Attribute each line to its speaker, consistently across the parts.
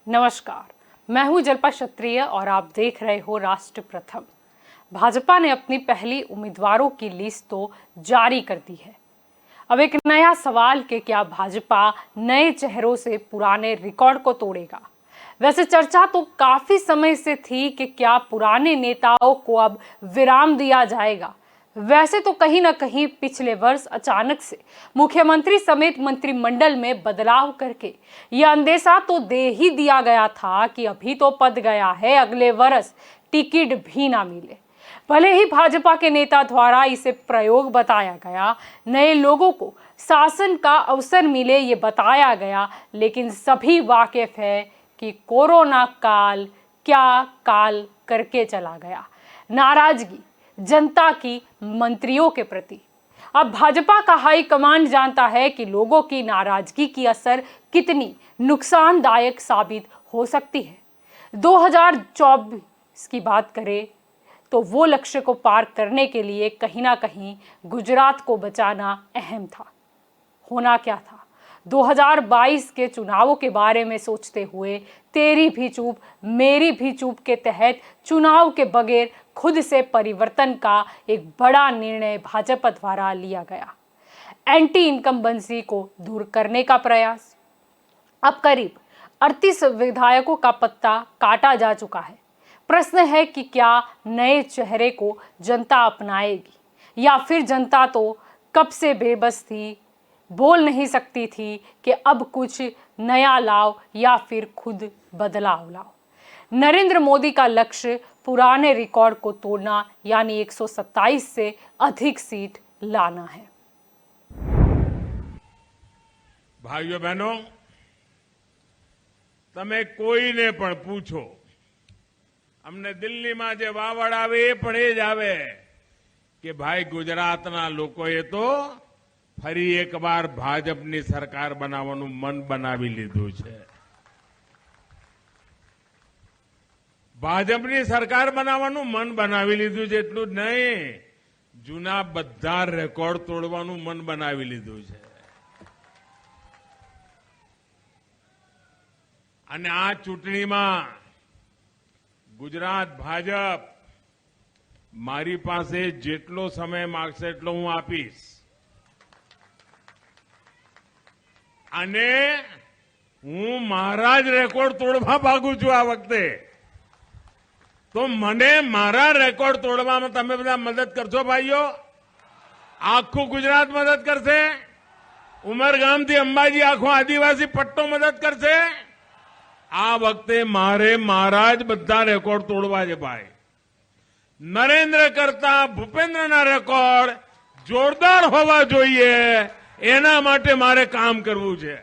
Speaker 1: नमस्कार, मैं हूं जल्पा क्षत्रिय और आप देख रहे हो राष्ट्र प्रथम। भाजपा ने अपनी पहली उम्मीदवारों की लिस्ट तो जारी कर दी है। अब एक नया सवाल कि क्या भाजपा नए चेहरों से पुराने रिकॉर्ड को तोड़ेगा। वैसे चर्चा तो काफी समय से थी कि क्या पुराने नेताओं को अब विराम दिया जाएगा। वैसे तो कहीं ना कहीं पिछले वर्ष अचानक से मुख्यमंत्री समेत मंत्रिमंडल में बदलाव करके यह अंदेशा तो दे ही दिया गया था कि अभी तो पद गया है, अगले वर्ष टिकट भी ना मिले। भले ही भाजपा के नेता द्वारा इसे प्रयोग बताया गया, नए लोगों को शासन का अवसर मिले ये बताया गया, लेकिन सभी वाकिफ है कि कोरोना काल क्या काल करके चला गया। नाराजगी जनता की मंत्रियों के प्रति। अब भाजपा का हाईकमांड जानता है कि लोगों की नाराजगी की असर कितनी नुकसानदायक साबित हो सकती है। 2024 की बात करें तो वो लक्ष्य को पार करने के लिए कहीं ना कहीं गुजरात को बचाना अहम था। होना क्या था, 2022 के चुनावों के बारे में सोचते हुए तेरी भी चूप मेरी भी चूप के तहत चुनाव के बगैर खुद से परिवर्तन का एक बड़ा निर्णय भाजपा द्वारा लिया गया। एंटी इनकम्बेंसी को दूर करने का प्रयास। अब करीब 38 विधायकों का पत्ता काटा जा चुका है। प्रश्न है कि क्या नए चेहरे को जनता अपनाएगी या फिर जनता तो कब से बेबस थी, बोल नहीं सकती थी कि अब कुछ नया लाओ या फिर खुद बदलाव लाओ। नरेंद्र मोदी का लक्ष्य पुराने रिकॉर्ड को तोड़ना यानी 127 से अधिक सीट लाना है।
Speaker 2: भाइयों बहनों, તમે કોઈને પણ પૂછો, અમને દિલ્હીમાં જે વાવડ આવે એ પણ એ જ આવે કે ભાઈ ગુજરાતના લોકોએ તો ફરી એકવાર ભાજપની સરકાર બનાવવાનું મન બનાવી લીધું છે। ભાજપની સરકાર બનાવવાનું મન બનાવી લીધું છે એટલું જ નહીં, જૂના બધા રેકોર્ડ તોડવાનું મન બનાવી લીધું છે। અને આ ચૂંટણીમાં ગુજરાત ભાજપ મારી પાસે જેટલો સમય માંગશે એટલો હું આપીશ। અને હું મારા જ રેકોર્ડ તોડવા માંગુ છું આ વખતે। તો મને મારા રેકોર્ડ તોડવામાં તમે બધા મદદ કરશો ભાઈઓ? આખું ગુજરાત મદદ કરશે? ઉમરગામથી અંબાજી આખો આદિવાસી પટ્ટો મદદ કરશે? આ વખતે મારે મારા જ બધા રેકોર્ડ તોડવા છે ભાઈ। નરેન્દ્ર કરતા ભૂપેન્દ્રના રેકોર્ડ જોરદાર હોવા જોઈએ, એના માટે મારે કામ કરવું છે।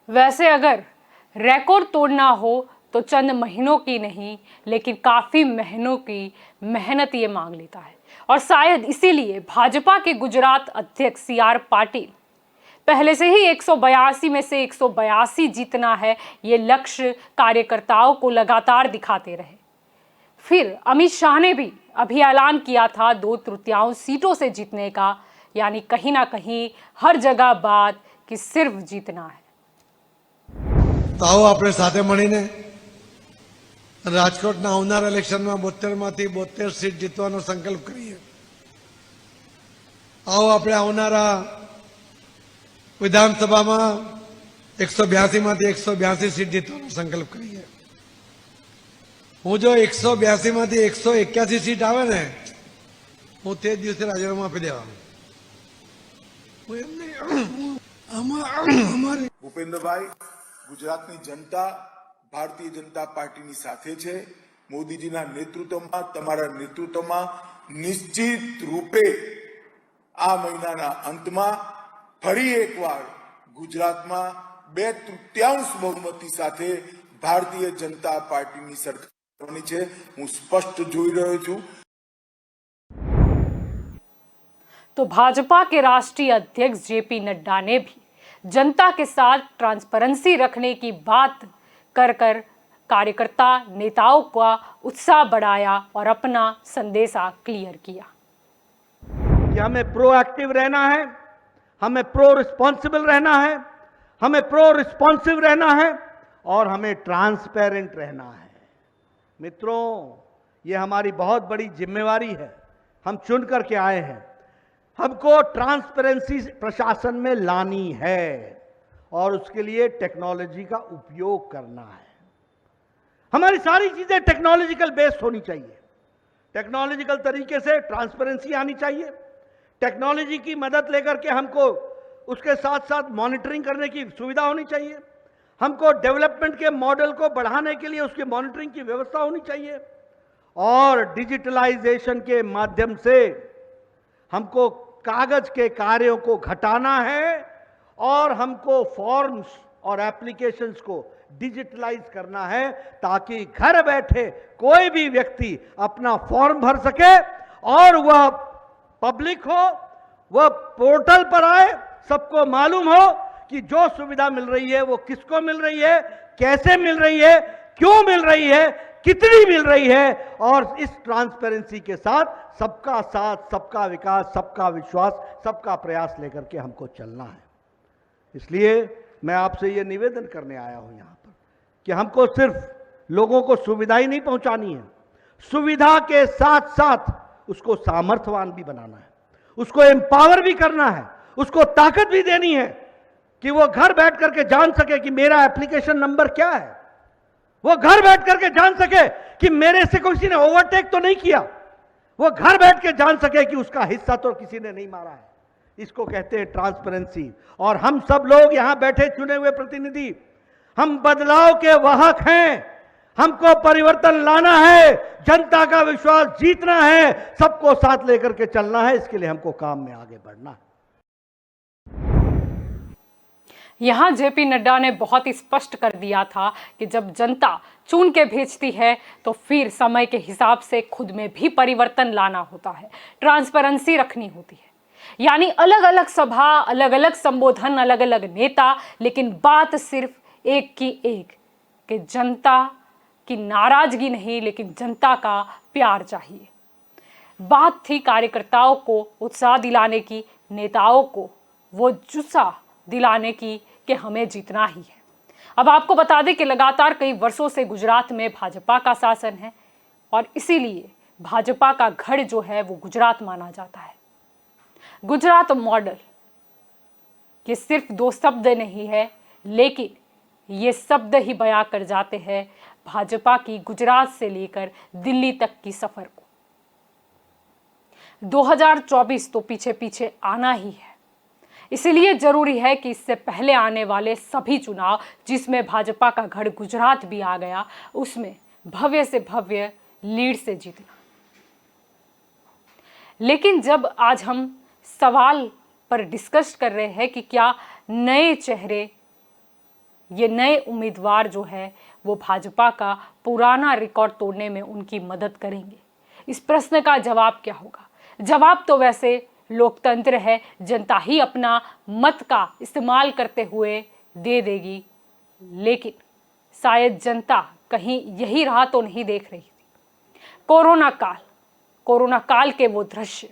Speaker 1: वैसे अगर रिकॉर्ड तोड़ना हो तो चंद महीनों की नहीं, लेकिन काफी महीनों की मेहनत ये मांग लेता है। और शायद इसीलिए भाजपा के गुजरात अध्यक्ष CR पाटिल पहले से ही 182 में से 182 जीतना है ये लक्ष्य कार्यकर्ताओं को लगातार दिखाते रहे। फिर अमित शाह ने भी अभी ऐलान किया था 2/3 सीटों से जीतने का, यानी कहीं ना कहीं हर जगह बात कि सिर्फ जीतना है।
Speaker 3: तो आओ આપણે સાથે મળીને રાજકોટના આવનારા ઇલેક્શનમાં 72 માંથી 72 સીટ જીતવાનો સંકલ્પ કરીએ। आओ આપણે આવનારા વિધાનસભામાં 182 માંથી 182 સીટ જીતવાનો સંકલ્પ કરીએ। હું જો 182 માંથી 181 સીટ આવે ને, હું તે દિવસે રાજીનામું આપી દેવાનું। હું એમ નહીં, અમારે
Speaker 4: ભૂપેન્દ્રભાઈ, ગુજરાતની જનતા ભારતીય જનતા પાર્ટીની સાથે છે। મોદીજીના નેતૃત્વમાં, તમારા નેતૃત્વમાં નિશ્ચિત રૂપે આ મહિનાના અંતમાં ફરી એકવાર ગુજરાતમાં 2/3 બહુમતી સાથે ભારતીય જનતા પાર્ટીની સરકારની છે, હું સ્પષ્ટ જોઈ રહ્યો છું।
Speaker 1: तो भाजपा के राष्ट्रीय अध्यक्ष JP नड्डा ने भी जनता के साथ ट्रांसपेरेंसी रखने की बात कर कार्यकर्ता नेताओं का उत्साह बढ़ाया और अपना संदेशा क्लियर किया
Speaker 5: कि हमें प्रोएक्टिव रहना है, हमें प्रो रिस्पॉन्सिबल रहना है, हमें प्रो रिस्पॉन्सिव रहना है और हमें ट्रांसपेरेंट रहना है। मित्रों, ये हमारी बहुत बड़ी जिम्मेवारी है। हम चुन करके आए हैं, हमको ट्रांसपेरेंसी प्रशासन में लानी है और उसके लिए टेक्नोलॉजी का उपयोग करना है। हमारी सारी चीजें टेक्नोलॉजिकल बेस्ड होनी चाहिए, टेक्नोलॉजिकल तरीके से ट्रांसपेरेंसी आनी चाहिए। टेक्नोलॉजी की मदद लेकर के हमको उसके साथ साथ मॉनिटरिंग करने की सुविधा होनी चाहिए। हमको डेवलपमेंट के मॉडल को बढ़ाने के लिए उसकी मॉनिटरिंग की व्यवस्था होनी चाहिए और डिजिटलाइजेशन के माध्यम से हमको कागज के कार्यों को घटाना है और हमको फॉर्म्स और एप्लीकेशंस को डिजिटलाइज करना है ताकि घर बैठे कोई भी व्यक्ति अपना फॉर्म भर सके और वह पब्लिक हो, वह पोर्टल पर आए, सबको मालूम हो कि जो सुविधा मिल रही है वो किसको मिल रही है, कैसे मिल रही है, क्यों मिल रही है, कितनी मिल रही है। और इस ट्रांसपेरेंसी के साथ सबका विकास, सबका विश्वास, सबका प्रयास लेकर के हमको चलना है। इसलिए मैं आपसे ये निवेदन करने आया हूं यहां पर कि हमको सिर्फ लोगों को सुविधा ही नहीं पहुंचानी है, सुविधा के साथ साथ उसको सामर्थ्यवान भी बनाना है, उसको एम्पावर भी करना है, उसको ताकत भी देनी है कि वो घर बैठ करके जान सके कि मेरा एप्लीकेशन नंबर क्या है, वो घर बैठ करके जान सके कि मेरे से किसी ने ओवरटेक तो नहीं किया, वो घर बैठ के जान सके कि उसका हिस्सा तो किसी ने नहीं मारा है। इसको कहते हैं ट्रांसपेरेंसी। और हम सब लोग यहां बैठे चुने हुए प्रतिनिधि, हम बदलाव के वाहक हैं। हमको परिवर्तन लाना है, जनता का विश्वास जीतना है, सबको साथ लेकर के चलना है। इसके लिए हमको काम में आगे बढ़ना है।
Speaker 1: यहाँ जेपी नड्डा ने बहुत ही स्पष्ट कर दिया था कि जब जनता चुन के भेजती है तो फिर समय के हिसाब से खुद में भी परिवर्तन लाना होता है, ट्रांसपेरेंसी रखनी होती है। यानी अलग अलग सभा, अलग अलग संबोधन, अलग अलग नेता, लेकिन बात सिर्फ एक की एक कि जनता की नाराजगी नहीं, लेकिन जनता का प्यार चाहिए। बात थी कार्यकर्ताओं को उत्साह दिलाने की, नेताओं को वो जुस्सा दिलाने की कि हमें जीतना ही है। अब आपको बता दें कि लगातार कई वर्षों से गुजरात में भाजपा का शासन है और इसीलिए भाजपा का गढ़ जो है वो गुजरात माना जाता है। गुजरात मॉडल ये सिर्फ दो शब्द नहीं है, लेकिन ये शब्द ही बयां कर जाते हैं भाजपा की गुजरात से लेकर दिल्ली तक की सफर को। 2024 तो पीछे पीछे आना ही है, इसलिए जरूरी है कि इससे पहले आने वाले सभी चुनाव जिसमें भाजपा का गढ़ गुजरात भी आ गया, उसमें भव्य से भव्य लीड से जीतना। लेकिन जब आज हम सवाल पर डिस्कस कर रहे हैं कि क्या नए चेहरे, ये नए उम्मीदवार जो है वो भाजपा का पुराना रिकॉर्ड तोड़ने में उनकी मदद करेंगे, इस प्रश्न का जवाब क्या होगा? जवाब तो वैसे लोकतंत्र है, जनता ही अपना मत का इस्तेमाल करते हुए दे देगी, लेकिन शायद जनता कहीं यही राह तो नहीं देख रही थी। कोरोना काल के वो दृश्य,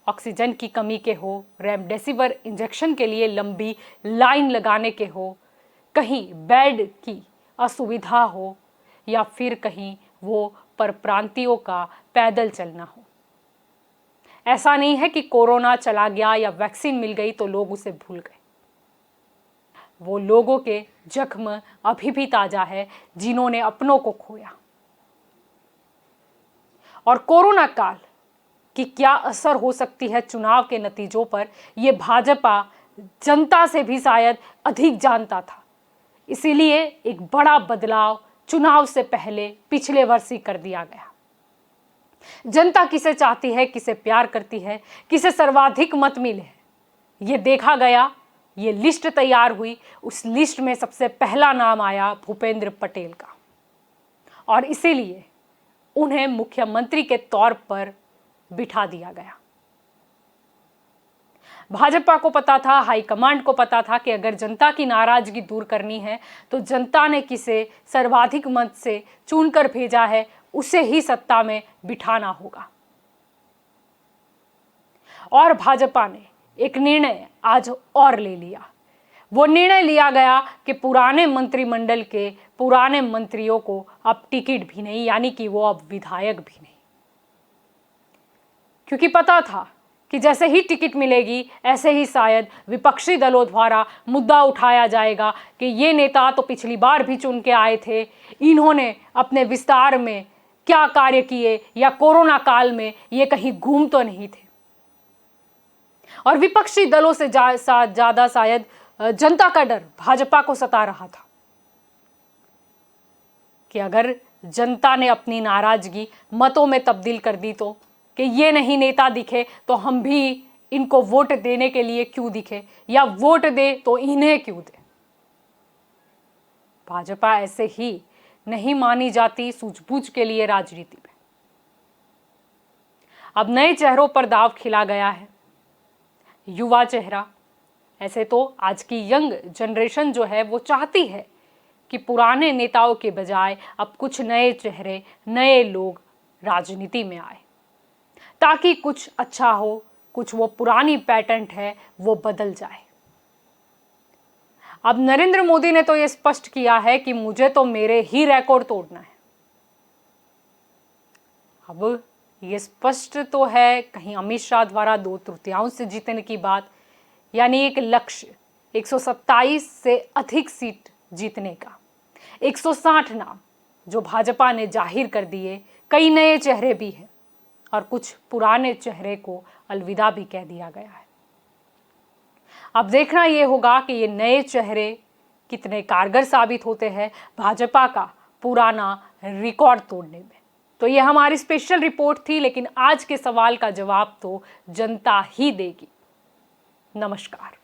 Speaker 1: ऑक्सीजन की कमी के हो, रेमडेसिविर इंजेक्शन के लिए लंबी लाइन लगाने के हो, कहीं बेड की असुविधा हो या फिर कहीं वो परप्रांतियों का पैदल चलना हो। ऐसा नहीं है कि कोरोना चला गया या वैक्सीन मिल गई तो लोग उसे भूल गए। वो लोगों के जख्म अभी भी ताजा है जिन्होंने अपनों को खोया। और कोरोना काल की क्या असर हो सकती है चुनाव के नतीजों पर, ये भाजपा जनता से भी शायद अधिक जानता था। इसीलिए एक बड़ा बदलाव चुनाव से पहले पिछले वर्ष ही कर दिया गया। जनता किसे चाहती है, किसे प्यार करती है, किसे सर्वाधिक मत मिले, ये देखा गया। ये लिस्ट तैयार हुई, उस लिस्ट में सबसे पहला नाम आया भूपेंद्र पटेल का और इसीलिए उन्हें मुख्यमंत्री के तौर पर बिठा दिया गया। भाजपा को पता था, हाईकमांड को पता था कि अगर जनता की नाराजगी दूर करनी है तो जनता ने किसे सर्वाधिक मत से चुनकर भेजा है उसे ही सत्ता में बिठाना होगा। और भाजपा ने एक निर्णय आज और ले लिया। वो निर्णय लिया गया कि पुराने मंत्रिमंडल के पुराने मंत्रियों को अब टिकट भी नहीं, यानी कि वो अब विधायक भी नहीं, क्योंकि पता था कि जैसे ही टिकट मिलेगी ऐसे ही शायद विपक्षी दलों द्वारा मुद्दा उठाया जाएगा कि ये नेता तो पिछली बार भी चुन के आए थे, इन्होंने अपने विस्तार में क्या कार्य किए, या कोरोना काल में ये कहीं घूम तो नहीं थे। और विपक्षी दलों से ज्यादा शायद जनता का डर भाजपा को सता रहा था कि अगर जनता ने अपनी नाराजगी मतों में तब्दील कर दी तो, कि ये नहीं नेता दिखे तो हम भी इनको वोट देने के लिए क्यों दिखे, या वोट दे तो इन्हें क्यों दे। भाजपा ऐसे ही नहीं मानी जाती सूझबूझ के लिए राजनीति में। अब नए चेहरों पर दांव खिला गया है, युवा चेहरा। ऐसे तो आज की यंग जनरेशन जो है वो चाहती है कि पुराने नेताओं के बजाय अब कुछ नए चेहरे, नए लोग राजनीति में आए, ताकि कुछ अच्छा हो, कुछ वो पुरानी पैटर्न है वो बदल जाए। अब नरेंद्र मोदी ने तो ये स्पष्ट किया है कि मुझे तो मेरे ही रिकॉर्ड तोड़ना है। अब ये स्पष्ट तो है कहीं अमित शाह द्वारा 2/3 से जीतने की बात, यानी एक लक्ष्य 127 से अधिक सीट जीतने का, 160 नाम जो भाजपा ने जाहिर कर दिए, कई नए चेहरे भी हैं और कुछ पुराने चेहरे को अलविदा भी कह दिया गया है। अब देखना यह होगा कि ये नए चेहरे कितने कारगर साबित होते हैं भाजपा का पुराना रिकॉर्ड तोड़ने में। तो ये हमारी स्पेशल रिपोर्ट थी, लेकिन आज के सवाल का जवाब तो जनता ही देगी। नमस्कार।